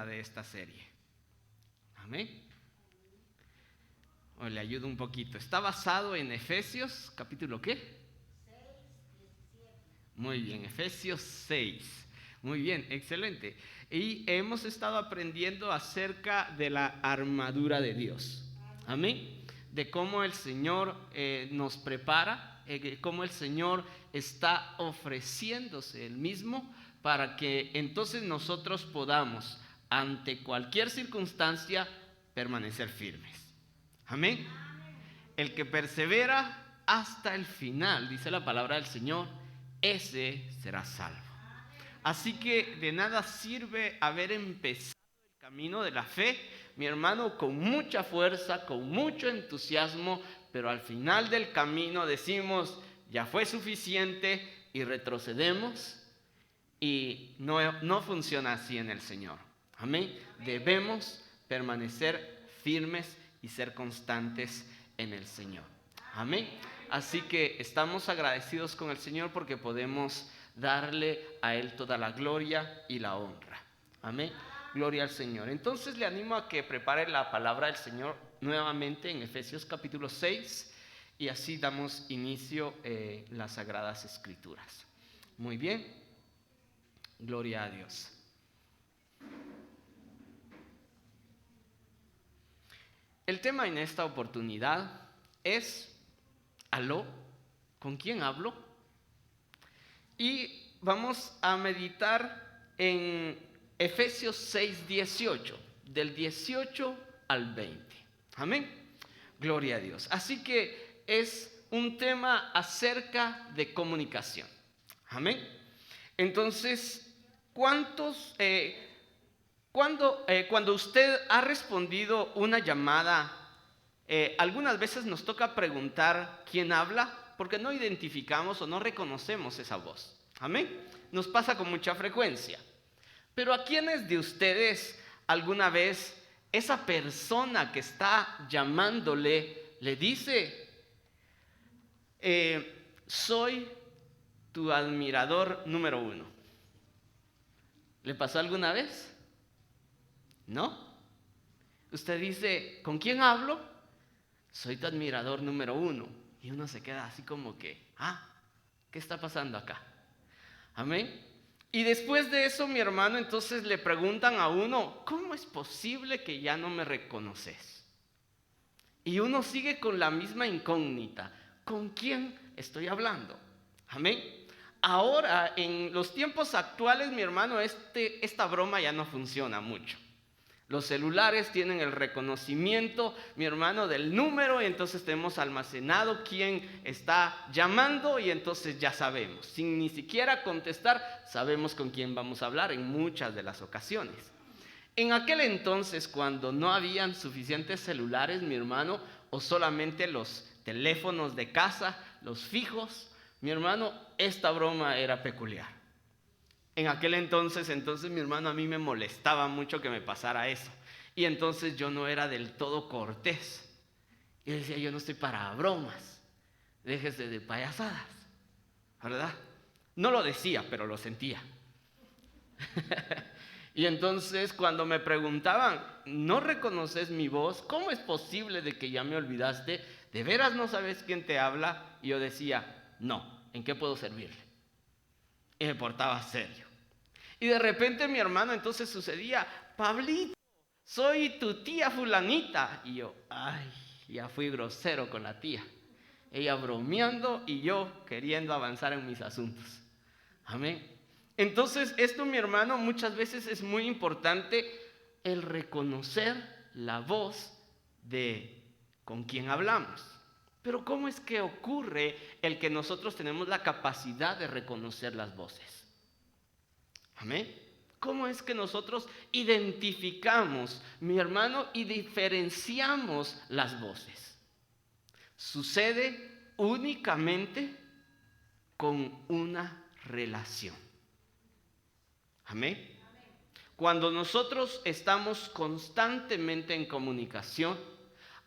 de esta serie. Amén. O le ayudo un poquito. Está basado en Efesios, capítulo ¿qué? 6, 17. Muy bien, Efesios 6. Muy bien, excelente. Y hemos estado aprendiendo acerca de la armadura de Dios. Amén. De cómo el Señor nos prepara, cómo el Señor está ofreciéndose Él mismo para que entonces nosotros podamos, ante cualquier circunstancia, permanecer firmes. Amén. El que persevera hasta el final, dice la palabra del Señor, ese será salvo. Así que de nada sirve haber empezado el camino de la fe, mi hermano, con mucha fuerza, con mucho entusiasmo, pero al final del camino decimos, ya fue suficiente y retrocedemos, y no funciona así en el Señor. Amén. Debemos permanecer firmes y ser constantes en el Señor. Amén. Así que estamos agradecidos con el Señor porque podemos darle a Él toda la gloria y la honra. Amén. Gloria al Señor. Entonces le animo a que prepare la palabra del Señor nuevamente en Efesios capítulo 6 y así damos inicio a las Sagradas Escrituras. Muy bien. Gloria a Dios. El tema en esta oportunidad es, ¿aló? ¿Con quién hablo? Y vamos a meditar en Efesios 6, 18, del 18 al 20. Amén. Gloria a Dios. Así que es un tema acerca de comunicación. Amén. Entonces, cuando usted ha respondido una llamada, algunas veces nos toca preguntar quién habla, porque no identificamos o no reconocemos esa voz. Amén. Nos pasa con mucha frecuencia. Pero ¿a quiénes de ustedes alguna vez esa persona que está llamándole le dice, soy tu admirador número 1? ¿Le pasó alguna vez? ¿No? Usted dice, ¿con quién hablo? Soy tu admirador número 1. Y uno se queda así como que, ¿qué está pasando acá? Amén. Y después de eso, mi hermano, entonces le preguntan a uno, ¿cómo es posible que ya no me reconoces? Y uno sigue con la misma incógnita, ¿con quién estoy hablando? Amén. Ahora, en los tiempos actuales, mi hermano, esta broma ya no funciona mucho. Los celulares tienen el reconocimiento, mi hermano, del número, y entonces tenemos almacenado quién está llamando y entonces ya sabemos. Sin ni siquiera contestar, sabemos con quién vamos a hablar en muchas de las ocasiones. En aquel entonces, cuando no habían suficientes celulares, mi hermano, o solamente los teléfonos de casa, los fijos, mi hermano, esta broma era peculiar. En aquel entonces mi hermano, a mí me molestaba mucho que me pasara eso. Y entonces yo no era del todo cortés. Y decía, yo no estoy para bromas. Déjese de payasadas. ¿Verdad? No lo decía, pero lo sentía. Y entonces cuando me preguntaban, ¿no reconoces mi voz? ¿Cómo es posible de que ya me olvidaste? ¿De veras no sabes quién te habla? Y yo decía, no, ¿en qué puedo servirle? Y me portaba serio. Y de repente mi hermano entonces sucedía, Pablito, soy tu tía fulanita. Y yo, ya fui grosero con la tía. Ella bromeando y yo queriendo avanzar en mis asuntos. Amén. Entonces esto, mi hermano, muchas veces es muy importante el reconocer la voz de con quien hablamos. Pero ¿cómo es que ocurre el que nosotros tenemos la capacidad de reconocer las voces? Amén. ¿Cómo es que nosotros identificamos, mi hermano, y diferenciamos las voces? Sucede únicamente con una relación. Amén. Cuando nosotros estamos constantemente en comunicación,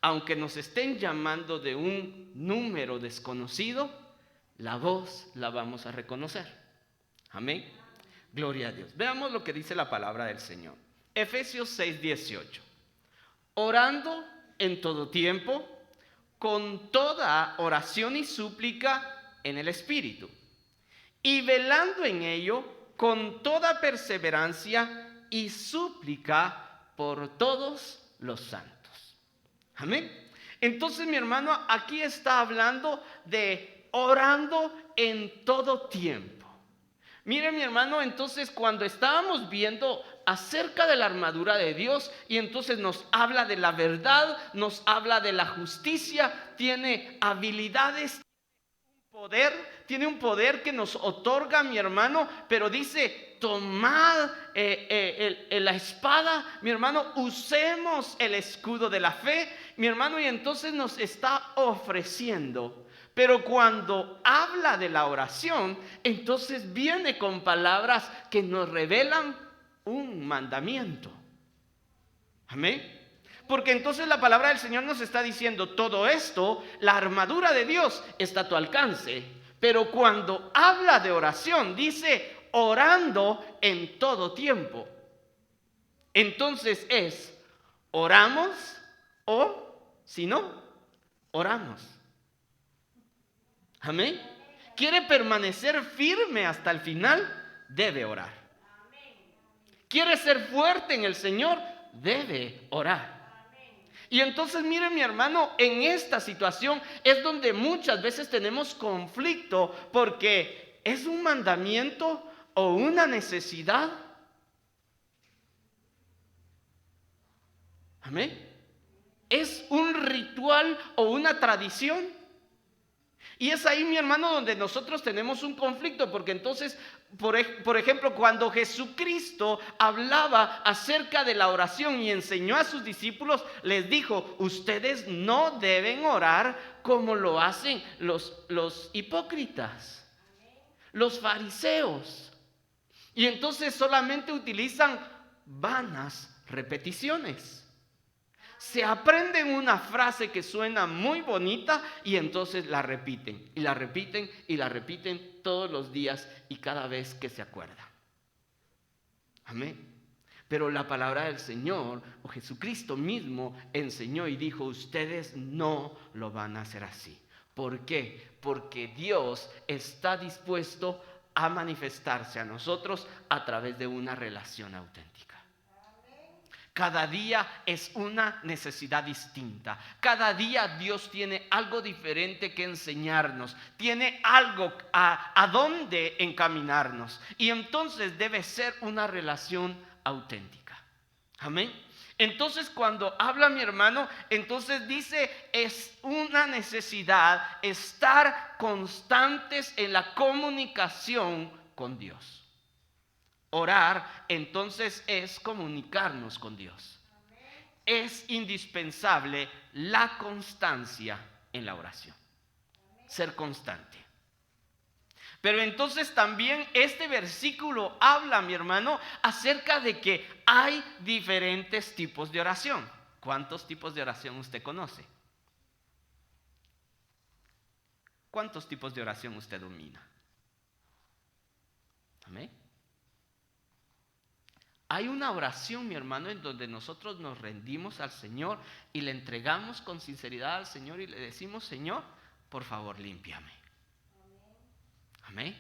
aunque nos estén llamando de un número desconocido, la voz la vamos a reconocer. Amén. Gloria a Dios. Veamos lo que dice la palabra del Señor. Efesios 6:18. Orando en todo tiempo, con toda oración y súplica en el Espíritu, y velando en ello con toda perseverancia y súplica por todos los santos. Amén. Entonces, mi hermano, aquí está hablando de orando en todo tiempo. Mire, mi hermano, entonces cuando estábamos viendo acerca de la armadura de Dios, y entonces nos habla de la verdad, nos habla de la justicia, tiene habilidades, tiene un poder que nos otorga, mi hermano, pero dice, tomad la espada, mi hermano, usemos el escudo de la fe, mi hermano, y entonces nos está ofreciendo. Pero cuando habla de la oración, entonces viene con palabras que nos revelan un mandamiento. Amén. Porque entonces la palabra del Señor nos está diciendo todo esto, la armadura de Dios está a tu alcance. Pero cuando habla de oración, dice orando en todo tiempo. Entonces es, oramos o si no, oramos. Amén. ¿Quiere permanecer firme hasta el final? Debe orar. ¿Quiere ser fuerte en el Señor? Debe orar. Y entonces, mire, mi hermano, en esta situación es donde muchas veces tenemos conflicto, porque es un mandamiento o una necesidad. Amén. Es un ritual o una tradición. Y es ahí, mi hermano, donde nosotros tenemos un conflicto, porque entonces, por ejemplo, cuando Jesucristo hablaba acerca de la oración y enseñó a sus discípulos, les dijo, ustedes no deben orar como lo hacen los hipócritas, los fariseos. Y entonces solamente utilizan vanas repeticiones. Se aprenden una frase que suena muy bonita y entonces la repiten, y la repiten, y la repiten todos los días y cada vez que se acuerdan. Amén. Pero la palabra del Señor, o Jesucristo mismo, enseñó y dijo, ustedes no lo van a hacer así. ¿Por qué? Porque Dios está dispuesto a manifestarse a nosotros a través de una relación auténtica. Cada día es una necesidad distinta. Cada día Dios tiene algo diferente que enseñarnos. Tiene algo a dónde encaminarnos. Y entonces debe ser una relación auténtica. Amén. Entonces cuando habla mi hermano, entonces dice, es una necesidad estar constantes en la comunicación con Dios. Orar, entonces, es comunicarnos con Dios. Es indispensable la constancia en la oración. Ser constante. Pero entonces también este versículo habla, mi hermano, acerca de que hay diferentes tipos de oración. ¿Cuántos tipos de oración usted conoce? ¿Cuántos tipos de oración usted domina? Amén. Hay una oración, mi hermano, en donde nosotros nos rendimos al Señor y le entregamos con sinceridad al Señor y le decimos, Señor, por favor, límpiame. Amén.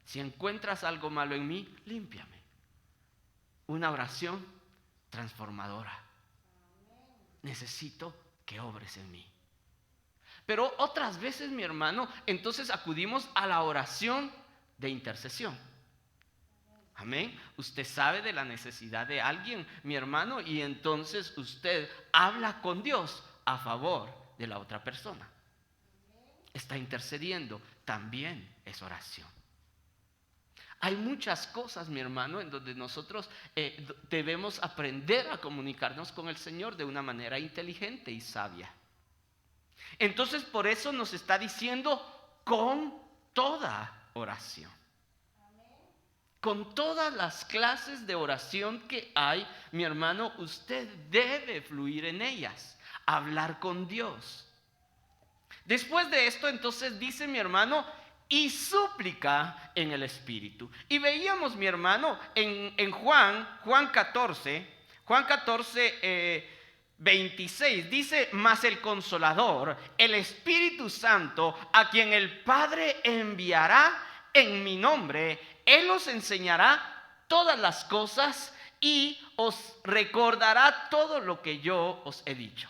Si encuentras algo malo en mí, límpiame. Una oración transformadora. Necesito que obres en mí. Pero otras veces, mi hermano, entonces acudimos a la oración de intercesión. Amén. Usted sabe de la necesidad de alguien, mi hermano, y entonces usted habla con Dios a favor de la otra persona. Está intercediendo, también es oración. Hay muchas cosas, mi hermano, en donde nosotros debemos aprender a comunicarnos con el Señor de una manera inteligente y sabia. Entonces, por eso nos está diciendo con toda oración. Con todas las clases de oración que hay, mi hermano, usted debe fluir en ellas, hablar con Dios. Después de esto, entonces dice mi hermano, y súplica en el Espíritu. Y veíamos, mi hermano, en Juan 14, Juan 14, 26 dice: mas el Consolador, el Espíritu Santo, a quien el Padre enviará en mi nombre, Él os enseñará todas las cosas y os recordará todo lo que yo os he dicho.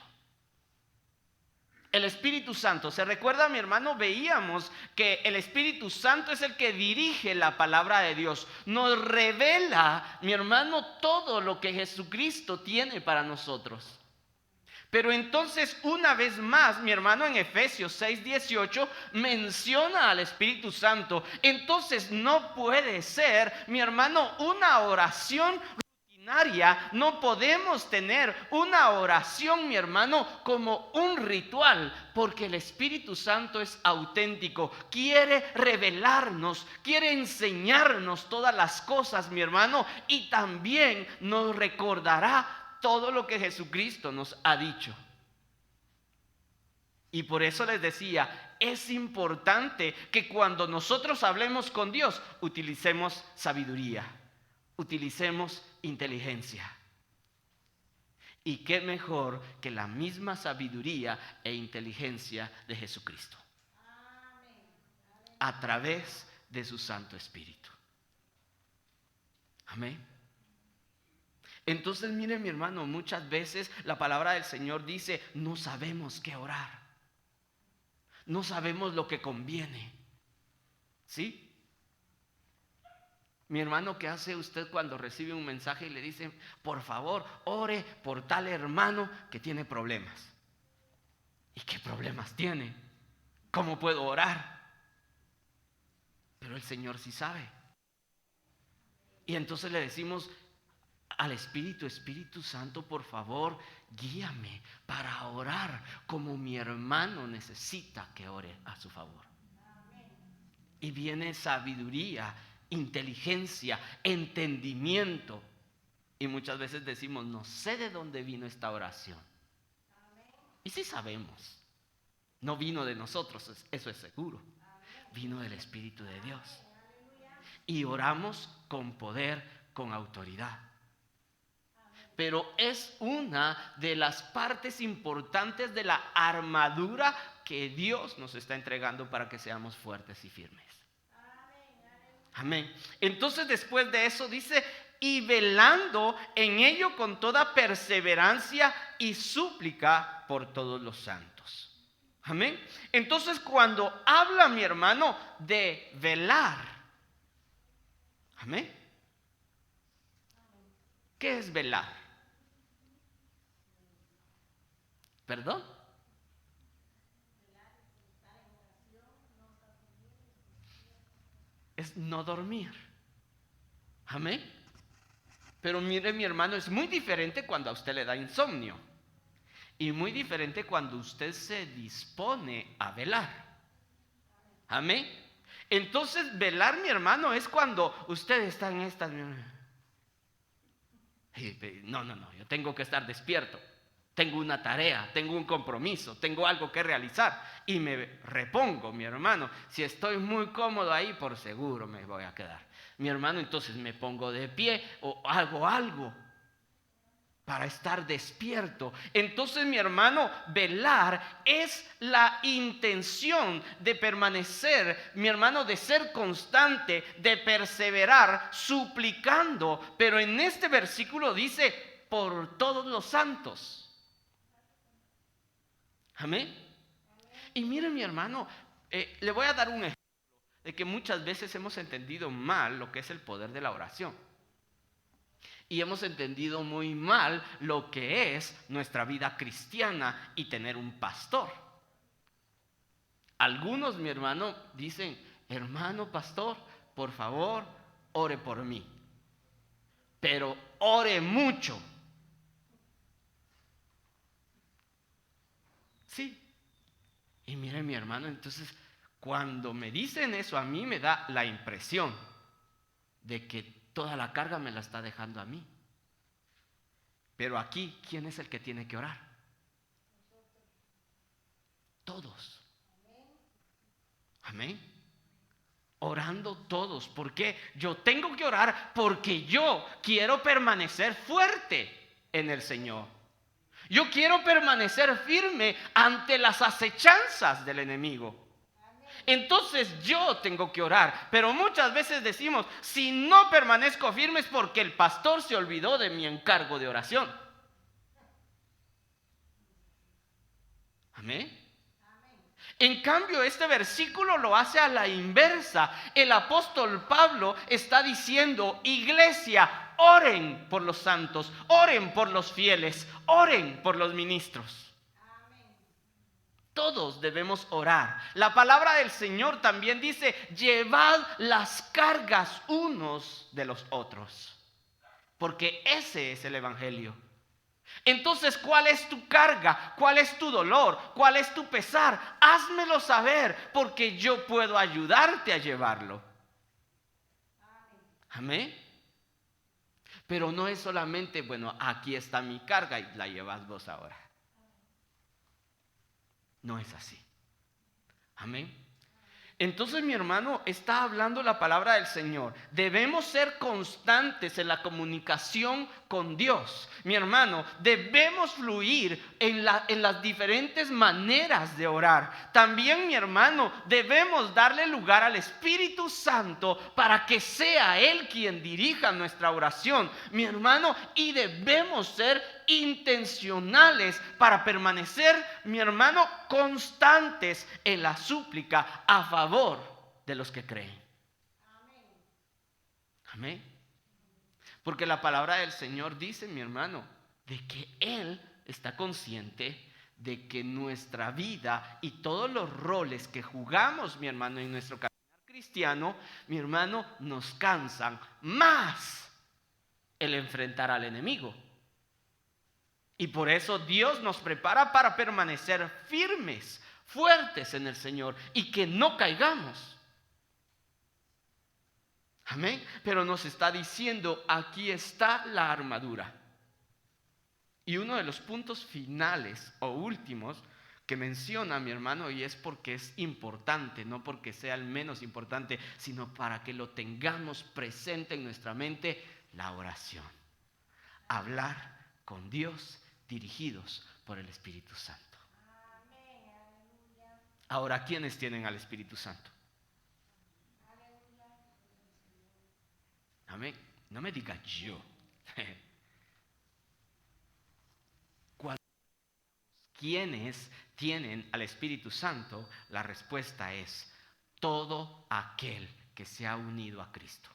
El Espíritu Santo, ¿se recuerda, mi hermano? Veíamos que el Espíritu Santo es el que dirige la palabra de Dios. Nos revela, mi hermano, todo lo que Jesucristo tiene para nosotros. Pero entonces, una vez más, mi hermano, en Efesios 6:18 menciona al Espíritu Santo. Entonces no puede ser, mi hermano, una oración rutinaria. No podemos tener una oración, mi hermano, como un ritual, porque el Espíritu Santo es auténtico. Quiere revelarnos, quiere enseñarnos todas las cosas, mi hermano, y también nos recordará todo lo que Jesucristo nos ha dicho. Y por eso les decía, es importante que cuando nosotros hablemos con Dios, utilicemos sabiduría, utilicemos inteligencia. Y qué mejor que la misma sabiduría e inteligencia de Jesucristo, a través de su Santo Espíritu. Amén. Entonces, mire, mi hermano, muchas veces la palabra del Señor dice: no sabemos qué orar, no sabemos lo que conviene. ¿Sí? Mi hermano, ¿qué hace usted cuando recibe un mensaje y le dicen: por favor, ore por tal hermano que tiene problemas? ¿Y qué problemas tiene? ¿Cómo puedo orar? Pero el Señor sí sabe. Y entonces le decimos al Espíritu: Espíritu Santo, por favor, guíame para orar como mi hermano necesita que ore a su favor. Y viene sabiduría, inteligencia, entendimiento. Y muchas veces decimos: no sé de dónde vino esta oración. Y sí sabemos, no vino de nosotros, eso es seguro. Vino del Espíritu de Dios. Y oramos con poder, con autoridad. Pero es una de las partes importantes de la armadura que Dios nos está entregando para que seamos fuertes y firmes. Amén. Entonces, después de eso dice: y velando en ello con toda perseverancia y súplica por todos los santos. Amén. Entonces, cuando habla, mi hermano, de velar, amén, ¿qué es velar? ¿Perdón? Es no dormir. Amén. Pero mire, mi hermano, es muy diferente cuando a usted le da insomnio. Y muy diferente cuando usted se dispone a velar. Amén. Entonces, velar, mi hermano, es cuando usted está en esta... No, yo tengo que estar despierto. Tengo una tarea, tengo un compromiso, tengo algo que realizar. Y me repongo, mi hermano. Si estoy muy cómodo ahí, por seguro me voy a quedar. Mi hermano, entonces me pongo de pie o hago algo para estar despierto. Entonces, mi hermano, velar es la intención de permanecer, mi hermano, de ser constante, de perseverar, suplicando. Pero en este versículo dice: por todos los santos. Amén. Y mire, mi hermano, le voy a dar un ejemplo de que muchas veces hemos entendido mal lo que es el poder de la oración. Y hemos entendido muy mal lo que es nuestra vida cristiana y tener un pastor. Algunos, mi hermano, dicen: hermano pastor, por favor, ore por mí. Pero ore mucho. Sí. Y mire, mi hermano, entonces cuando me dicen eso, a mí me da la impresión de que toda la carga me la está dejando a mí. Pero aquí, ¿quién es el que tiene que orar? Todos. Amén. Orando todos. ¿Por qué? Yo tengo que orar porque yo quiero permanecer fuerte. en el Señor. Yo quiero permanecer firme ante las acechanzas del enemigo. Entonces yo tengo que orar. Pero muchas veces decimos, si no permanezco firme es porque el pastor se olvidó de mi encargo de oración. Amén. En cambio, este versículo lo hace a la inversa. El apóstol Pablo está diciendo, iglesia, oren por los santos, oren por los fieles, oren por los ministros. Todos debemos orar. La palabra del Señor también dice, llevad las cargas unos de los otros. Porque ese es el evangelio. Entonces, ¿cuál es tu carga? ¿Cuál es tu dolor? ¿Cuál es tu pesar? Házmelo saber, porque yo puedo ayudarte a llevarlo. Amén. Pero no es solamente, bueno, aquí está mi carga y la llevas vos ahora. No es así. Amén. Entonces, mi hermano, está hablando la palabra del Señor. Debemos ser constantes en la comunicación con Dios. Mi hermano, debemos fluir en las diferentes maneras de orar. También, mi hermano, debemos darle lugar al Espíritu Santo para que sea Él quien dirija nuestra oración. Mi hermano, y debemos ser intencionales para permanecer, mi hermano, constantes en la súplica a favor de los que creen. Amén. Porque la palabra del Señor dice, mi hermano, de que Él está consciente de que nuestra vida y todos los roles que jugamos, mi hermano, en nuestro caminar cristiano, mi hermano, nos cansan más el enfrentar al enemigo. Y por eso Dios nos prepara para permanecer firmes, fuertes en el Señor y que no caigamos. Amén. Pero nos está diciendo, aquí está la armadura. Y uno de los puntos finales o últimos que menciona mi hermano, y es porque es importante, no porque sea el menos importante, sino para que lo tengamos presente en nuestra mente, la oración. Hablar con Dios dirigidos por el Espíritu Santo. Ahora, ¿quiénes tienen al Espíritu Santo? Amén. No me diga yo. ¿Quiénes tienen al Espíritu Santo? La respuesta es todo aquel que se ha unido a Cristo.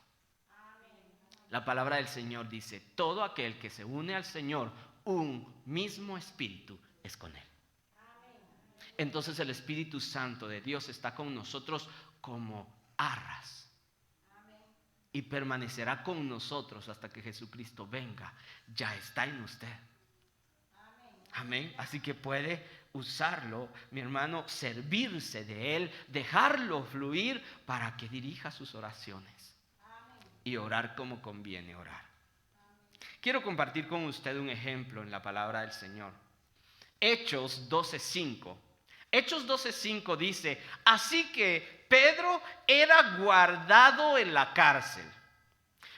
La palabra del Señor dice, todo aquel que se une al Señor, un mismo espíritu es con Él. Entonces el Espíritu Santo de Dios está con nosotros como arras. Y permanecerá con nosotros hasta que Jesucristo venga. Ya está en usted. Amén. Así que puede usarlo, mi hermano, servirse de Él, dejarlo fluir para que dirija sus oraciones. Y orar como conviene orar. Quiero compartir con usted un ejemplo en la palabra del Señor. Hechos 12:5. Hechos 12:5 dice, así que Pedro era guardado en la cárcel,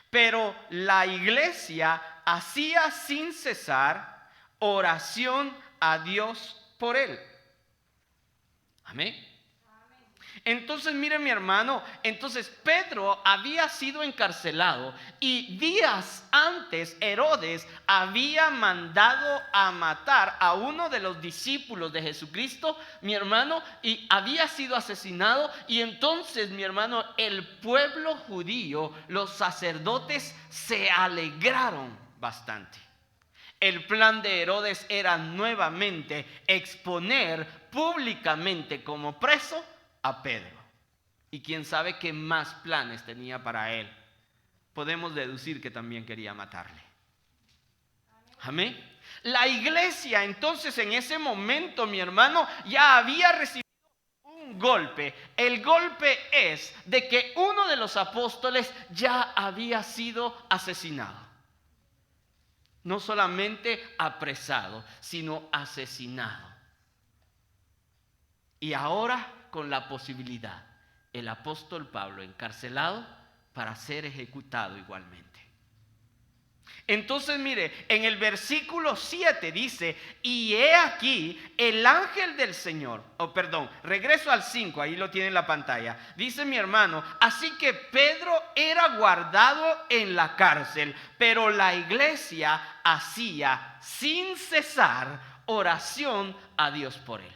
pero la iglesia hacía sin cesar oración a Dios por él. Amén. Entonces, mire mi hermano, entonces Pedro había sido encarcelado y días antes Herodes había mandado a matar a uno de los discípulos de Jesucristo, mi hermano, y había sido asesinado. Y entonces, mi hermano, el pueblo judío, los sacerdotes se alegraron bastante. El plan de Herodes era nuevamente exponer públicamente como preso a Pedro. Y quién sabe qué más planes tenía para él. Podemos deducir que también quería matarle. Amén. La iglesia entonces en ese momento, mi hermano, ya había recibido un golpe. El golpe es de que uno de los apóstoles ya había sido asesinado. No solamente apresado, sino asesinado. Y ahora con la posibilidad, el apóstol Pablo encarcelado para ser ejecutado igualmente. Entonces mire, en el versículo 7 dice, y he aquí el ángel del Señor, regreso al 5, ahí lo tiene en la pantalla. Dice mi hermano, así que Pedro era guardado en la cárcel, pero la iglesia hacía sin cesar oración a Dios por él.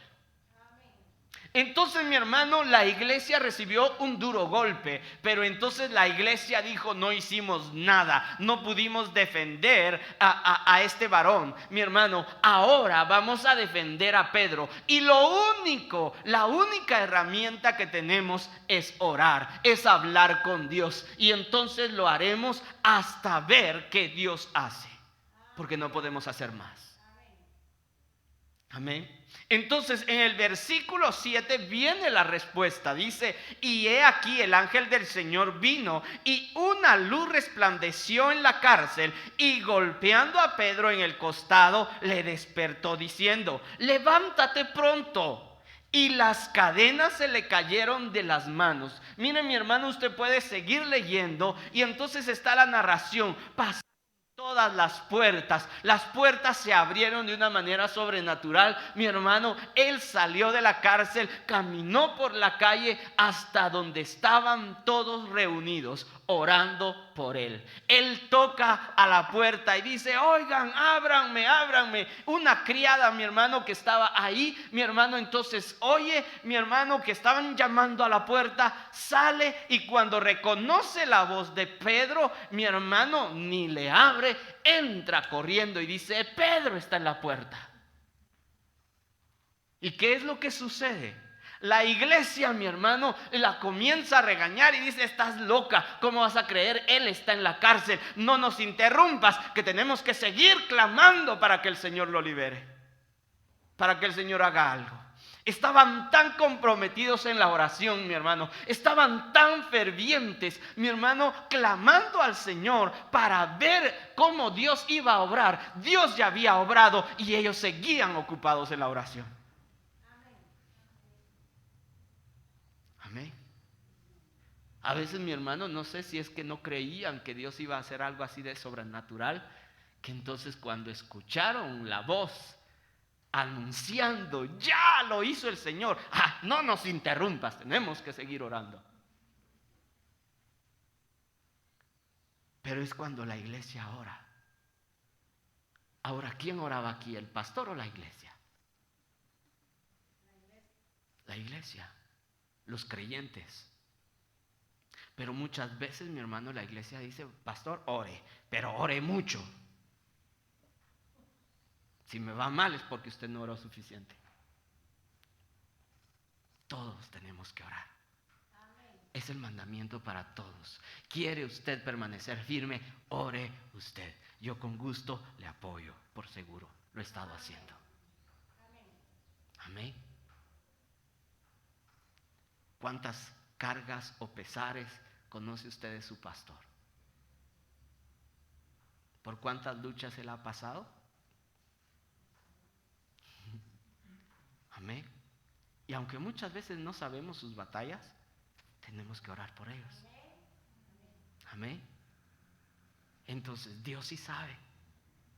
Entonces mi hermano, la iglesia recibió un duro golpe, pero entonces la iglesia dijo, no hicimos nada, no pudimos defender a este varón. Mi hermano, ahora vamos a defender a Pedro, y la única herramienta que tenemos es orar, es hablar con Dios, y entonces lo haremos hasta ver qué Dios hace, porque no podemos hacer más. Amén. Entonces en el versículo 7 viene la respuesta. Dice, y he aquí el ángel del Señor vino y una luz resplandeció en la cárcel, y golpeando a Pedro en el costado le despertó diciendo, levántate pronto. Y las cadenas se le cayeron de las manos. Mire mi hermano, usted puede seguir leyendo y entonces está la narración. Todas las puertas se abrieron de una manera sobrenatural. Mi hermano, él salió de la cárcel, caminó por la calle hasta donde estaban todos reunidos orando por él. Él toca a la puerta y dice, oigan, ábranme. Una criada, mi hermano, que estaba ahí, mi hermano, entonces oye, mi hermano, que estaban llamando a la puerta, sale, y cuando reconoce la voz de Pedro, mi hermano, ni le abre, entra corriendo y dice, Pedro está en la puerta. ¿Y qué es lo que sucede? La iglesia, mi hermano, la comienza a regañar y dice, estás loca, ¿cómo vas a creer? Él está en la cárcel, no nos interrumpas, que tenemos que seguir clamando para que el Señor lo libere, para que el Señor haga algo. Estaban tan comprometidos en la oración, mi hermano, estaban tan fervientes, mi hermano, clamando al Señor para ver cómo Dios iba a obrar. Dios ya había obrado y ellos seguían ocupados en la oración. Amén. A veces, mi hermano, no sé si es que no creían que Dios iba a hacer algo así de sobrenatural, que entonces cuando escucharon la voz anunciando, ya lo hizo el Señor, no nos interrumpas, tenemos que seguir orando. Pero es cuando la iglesia ora. Ahora, ¿quién oraba aquí? ¿El pastor o la iglesia? La iglesia, los creyentes. Pero muchas veces, mi hermano, la iglesia dice, pastor, ore, pero ore mucho. Si me va mal es porque usted no oró suficiente. Todos tenemos que orar. Es el mandamiento para todos. ¿Quiere usted permanecer firme? Ore usted. Yo con gusto le apoyo, por seguro. Lo he estado haciendo. Amén. ¿Cuántas cargas o pesares conoce usted de su pastor? ¿Por cuántas luchas él ha pasado? Amén. Y aunque muchas veces no sabemos sus batallas, tenemos que orar por ellos. Amén. Entonces Dios sí sabe,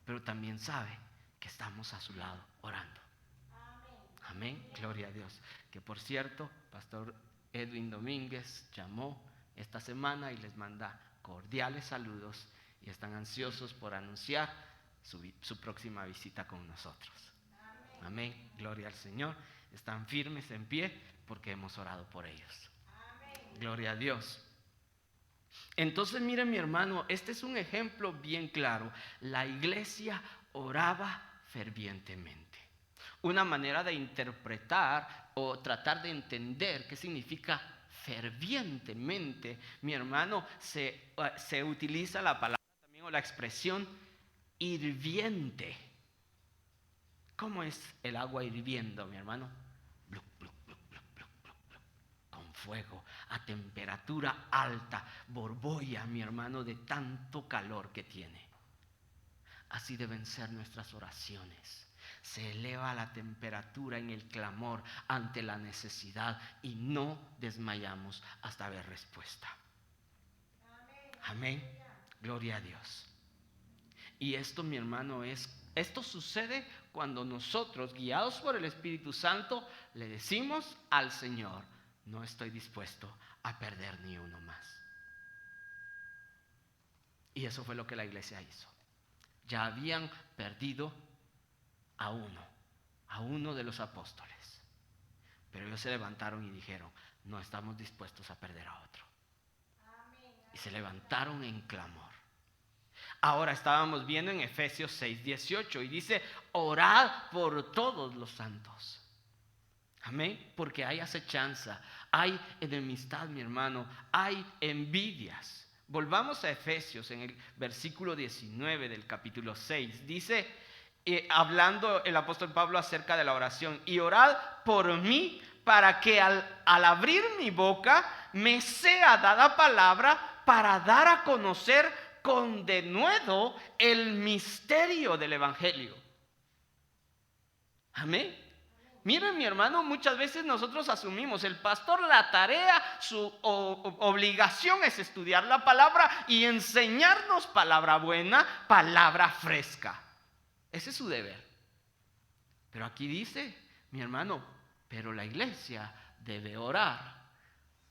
pero también sabe que estamos a su lado orando. Amén. Gloria a Dios. Que por cierto, Pastor Edwin Domínguez llamó esta semana y les manda cordiales saludos y están ansiosos por anunciar su próxima visita con nosotros. Amén. Gloria al Señor. Están firmes en pie porque hemos orado por ellos. Gloria a Dios. Entonces, mire mi hermano, este es un ejemplo bien claro. La iglesia oraba fervientemente. Una manera de interpretar o tratar de entender qué significa fervientemente, mi hermano, se utiliza la palabra también o la expresión hirviente. ¿Cómo es el agua hirviendo, mi hermano? Bluc, bluc, bluc, bluc, bluc, bluc, bluc. Con fuego, a temperatura alta, borbolla, mi hermano, de tanto calor que tiene. Así deben ser nuestras oraciones. Se eleva la temperatura en el clamor ante la necesidad y no desmayamos hasta ver respuesta. Amén. Gloria a Dios. Y esto, mi hermano, esto sucede cuando nosotros, guiados por el Espíritu Santo, le decimos al Señor: no estoy dispuesto a perder ni uno más. Y eso fue lo que la iglesia hizo. Ya habían perdido a uno de los apóstoles. Pero ellos se levantaron y dijeron: no estamos dispuestos a perder a otro. Y se levantaron en clamor. Ahora estábamos viendo en Efesios 6:18 y dice: orad por todos los santos. Amén. Porque hay acechanza, hay enemistad, mi hermano, hay envidias. Volvamos a Efesios en el versículo 19 del capítulo 6. Dice, hablando el apóstol Pablo acerca de la oración: y orad por mí para que al abrir mi boca me sea dada palabra para dar a conocer con denuedo el misterio del evangelio. Amén. Miren, mi hermano, muchas veces nosotros asumimos: el pastor, la tarea, su obligación es estudiar la palabra y enseñarnos palabra buena, palabra fresca. Ese es su deber. Pero aquí dice, mi hermano, pero la iglesia debe orar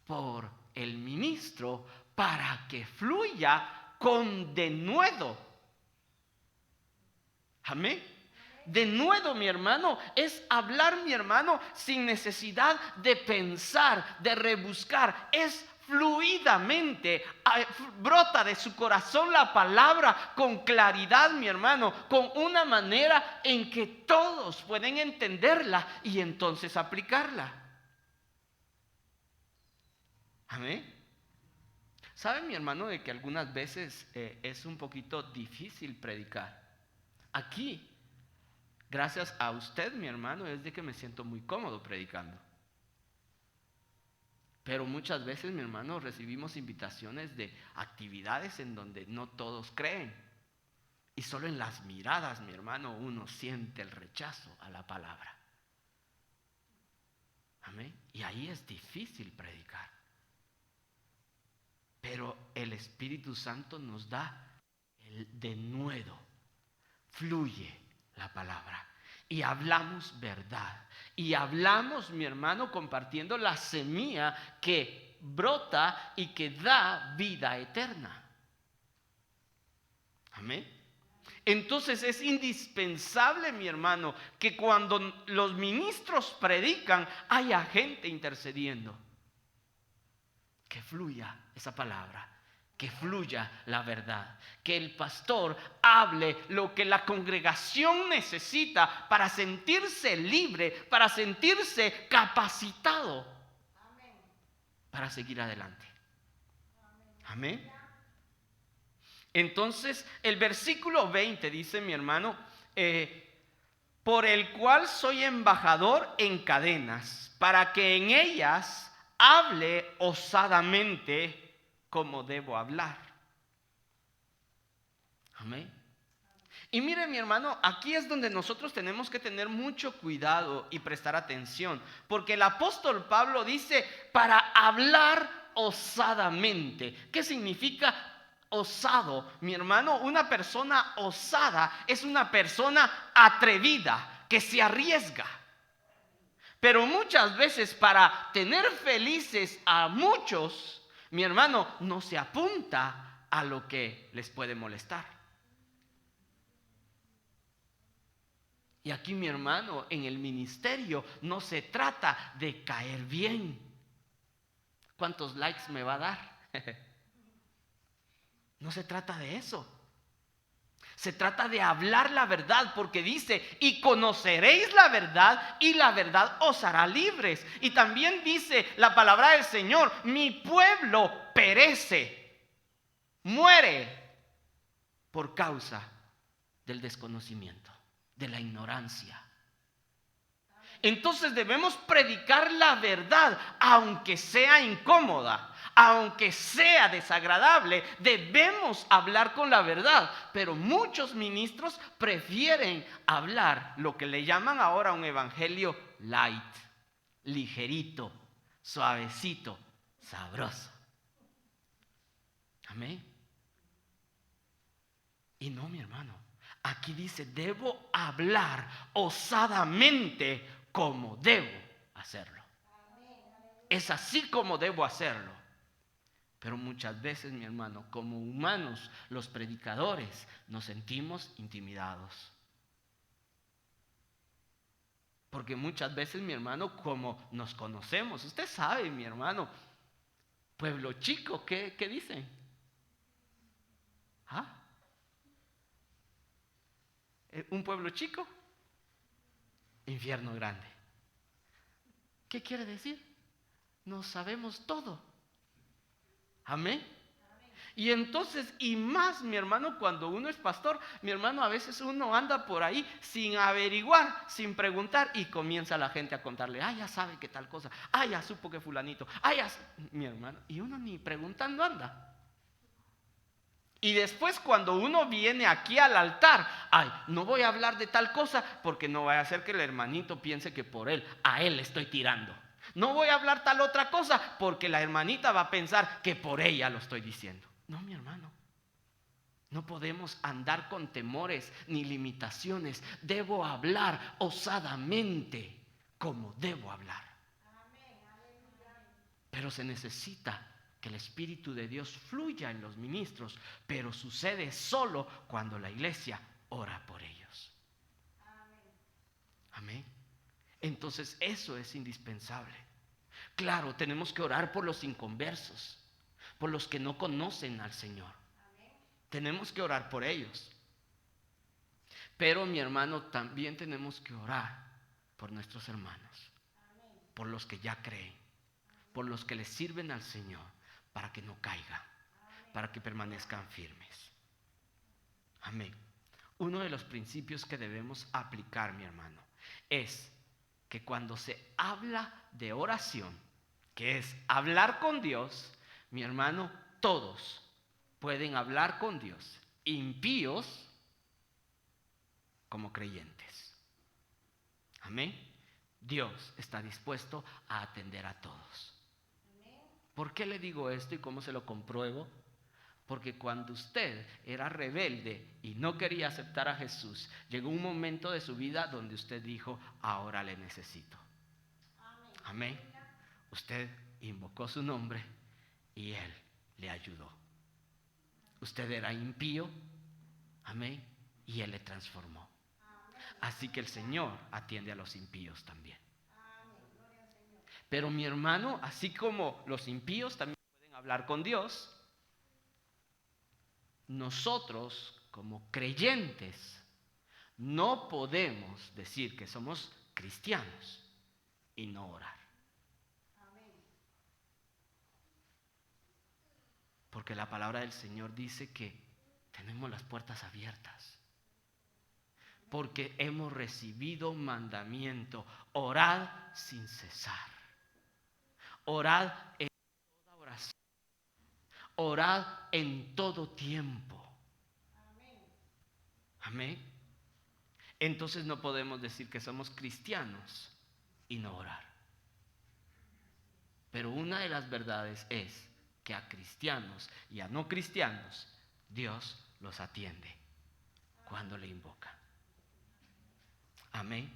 por el ministro para que fluya con denuedo. Amén. Denuedo, mi hermano, es hablar, mi hermano, sin necesidad de pensar, de rebuscar. Es fluidamente, brota de su corazón la palabra con claridad, mi hermano, con una manera en que todos pueden entenderla y entonces aplicarla. Amén. ¿Sabe, mi hermano, de que algunas veces es un poquito difícil predicar? Aquí, gracias a usted, mi hermano, es de que me siento muy cómodo predicando. Pero muchas veces, mi hermano, recibimos invitaciones de actividades en donde no todos creen. Y solo en las miradas, mi hermano, uno siente el rechazo a la palabra. Amén. Y ahí es difícil predicar. Pero el Espíritu Santo nos da el denuedo. Fluye la palabra. Y hablamos verdad. Y hablamos, mi hermano, compartiendo la semilla que brota y que da vida eterna. Amén. Entonces es indispensable, mi hermano, que cuando los ministros predican haya gente intercediendo. Que fluya esa palabra, que fluya la verdad, que el pastor hable lo que la congregación necesita para sentirse libre, para sentirse capacitado. Amén. Para seguir adelante. Amén. Entonces el versículo 20 dice, mi hermano, por el cual soy embajador en cadenas, para que en ellas hable osadamente como debo hablar. Amén. Y mire, mi hermano, aquí es donde nosotros tenemos que tener mucho cuidado y prestar atención, porque el apóstol Pablo dice para hablar osadamente. ¿Qué significa osado? Mi hermano, una persona osada es una persona atrevida, que se arriesga. Pero muchas veces para tener felices a muchos, mi hermano, no se apunta a lo que les puede molestar. Y aquí, mi hermano, en el ministerio no se trata de caer bien. ¿Cuántos likes me va a dar? No se trata de eso. Se trata de hablar la verdad, porque dice, y conoceréis la verdad, y la verdad os hará libres. Y también dice la palabra del Señor, mi pueblo perece, muere por causa del desconocimiento, de la ignorancia. Entonces debemos predicar la verdad, aunque sea incómoda, aunque sea desagradable, debemos hablar con la verdad. Pero muchos ministros prefieren hablar lo que le llaman ahora un evangelio light, ligerito, suavecito, sabroso. Amén. Y no, mi hermano, aquí dice, debo hablar osadamente como debo hacerlo. Es así como debo hacerlo. Pero muchas veces, mi hermano, como humanos, los predicadores, nos sentimos intimidados. Porque muchas veces, mi hermano, como nos conocemos, usted sabe, mi hermano, pueblo chico, ¿qué dicen? ¿Ah? ¿Un pueblo chico? Infierno grande. ¿Qué quiere decir? No sabemos todo. Amén. Y entonces, y más, mi hermano, cuando uno es pastor, mi hermano, a veces uno anda por ahí sin averiguar, sin preguntar, y comienza la gente a contarle, ya sabe que tal cosa, ya supo que fulanito, mi hermano, y uno ni preguntando anda. Y después cuando uno viene aquí al altar, no voy a hablar de tal cosa porque no vaya a hacer que el hermanito piense que por él, a él le estoy tirando. No voy a hablar tal otra cosa porque la hermanita va a pensar que por ella lo estoy diciendo. No, mi hermano. No podemos andar con temores ni limitaciones. Debo hablar osadamente como debo hablar. Pero se necesita que el Espíritu de Dios fluya en los ministros, pero sucede solo cuando la iglesia ora por ellos. Amén. Entonces eso es indispensable. Claro, tenemos que orar por los inconversos, por los que no conocen al Señor. Tenemos que orar por ellos. Pero mi hermano, también tenemos que orar por nuestros hermanos, por los que ya creen, por los que les sirven al Señor, para que no caigan, para que permanezcan firmes. Amén. Uno de los principios que debemos aplicar, mi hermano, es que cuando se habla de oración, que es hablar con Dios, mi hermano, todos pueden hablar con Dios, impíos como creyentes. Amén. Dios está dispuesto a atender a todos. ¿Por qué le digo esto y cómo se lo compruebo? Porque cuando usted era rebelde y no quería aceptar a Jesús, llegó un momento de su vida donde usted dijo, ahora le necesito. Amén. Usted invocó su nombre y Él le ayudó. Usted era impío, amén, y Él le transformó. Así que el Señor atiende a los impíos también. Pero mi hermano, así como los impíos también pueden hablar con Dios, nosotros como creyentes no podemos decir que somos cristianos y no orar. Porque la palabra del Señor dice que tenemos las puertas abiertas. Porque hemos recibido mandamiento, orad sin cesar. Orad en toda oración. Orad en todo tiempo. Amén. Entonces no podemos decir que somos cristianos y no orar. Pero una de las verdades es que a cristianos y a no cristianos Dios los atiende cuando le invocan. Amén.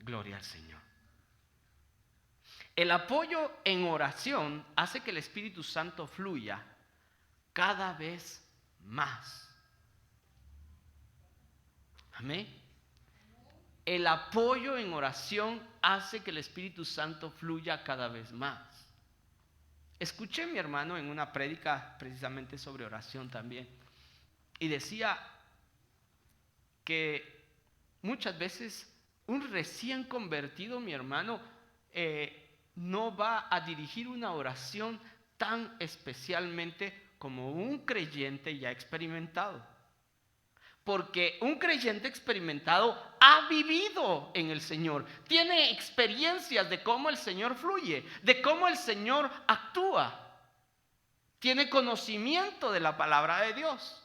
Gloria al Señor. El apoyo en oración hace que el Espíritu Santo fluya cada vez más. Amén. El apoyo en oración hace que el Espíritu Santo fluya cada vez más. Escuché a mi hermano en una prédica precisamente sobre oración también. Y decía que muchas veces un recién convertido, mi hermano, no va a dirigir una oración tan especialmente como un creyente ya experimentado. Porque un creyente experimentado ha vivido en el Señor, tiene experiencias de cómo el Señor fluye, de cómo el Señor actúa, tiene conocimiento de la palabra de Dios.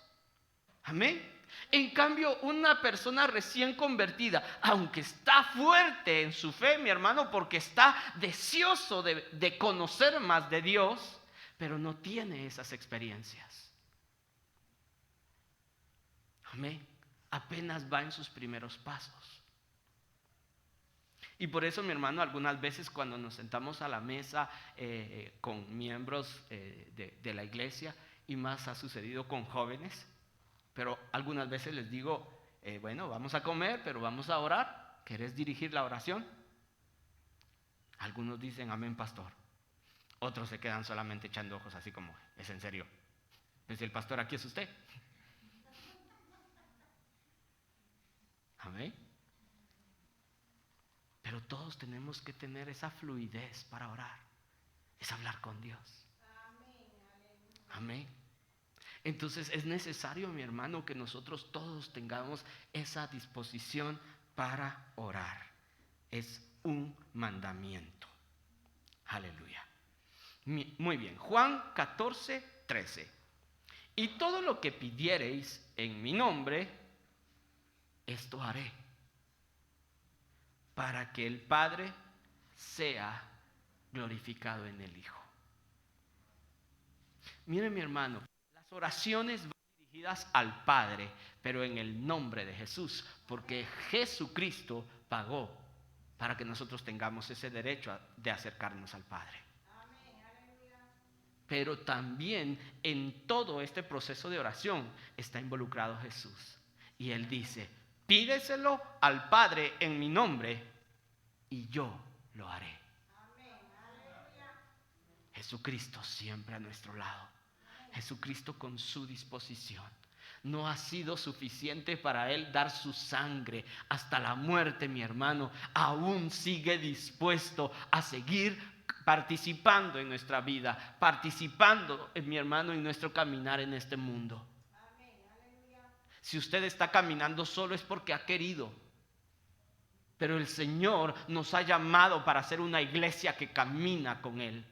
Amén. En cambio, una persona recién convertida, aunque está fuerte en su fe, mi hermano, porque está deseoso de conocer más de Dios, pero no tiene esas experiencias. Amén. Apenas va en sus primeros pasos. Y por eso, mi hermano, algunas veces cuando nos sentamos a la mesa con miembros de la iglesia, y más ha sucedido con jóvenes, pero algunas veces les digo, bueno, vamos a comer, pero vamos a orar. ¿Querés dirigir la oración? Algunos dicen, amén, pastor. Otros se quedan solamente echando ojos así como, ¿es en serio? Pues el pastor aquí es usted. Amén. Pero todos tenemos que tener esa fluidez para orar. Es hablar con Dios. Amén. Entonces es necesario, mi hermano, que nosotros todos tengamos esa disposición para orar. Es un mandamiento. Aleluya. Muy bien. Juan 14:13. Y todo lo que pidiereis en mi nombre, esto haré, para que el Padre sea glorificado en el Hijo. Mire, mi hermano, las oraciones van dirigidas al Padre, pero en el nombre de Jesús, porque Jesucristo pagó para que nosotros tengamos ese derecho de acercarnos al Padre. Pero también en todo este proceso de oración está involucrado Jesús. Y Él dice, pídeselo al Padre en mi nombre y yo lo haré. Jesucristo siempre a nuestro lado. Jesucristo con su disposición. No ha sido suficiente para Él dar su sangre hasta la muerte, mi hermano. Aún sigue dispuesto a seguir participando en nuestra vida, participando, mi hermano, en nuestro caminar en este mundo. Si usted está caminando solo es porque ha querido. Pero el Señor nos ha llamado para ser una iglesia que camina con Él.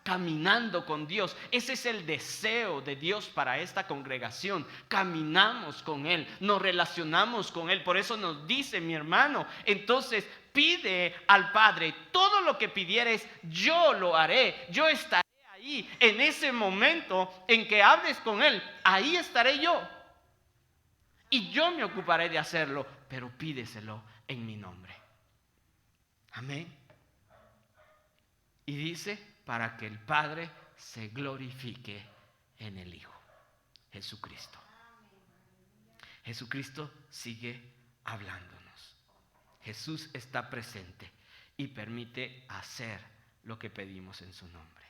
Caminando con Dios. Ese es el deseo de Dios para esta congregación. Caminamos con Él, nos relacionamos con Él. Por eso nos dice, mi hermano, entonces pide al Padre, todo lo que pidieres, yo lo haré. Yo estaré ahí en ese momento en que hables con Él. Ahí estaré yo. Y yo me ocuparé de hacerlo, pero pídeselo en mi nombre. Amén. Y dice, para que el Padre se glorifique en el Hijo, Jesucristo. Jesucristo sigue hablándonos. Jesús está presente y permite hacer lo que pedimos en su nombre.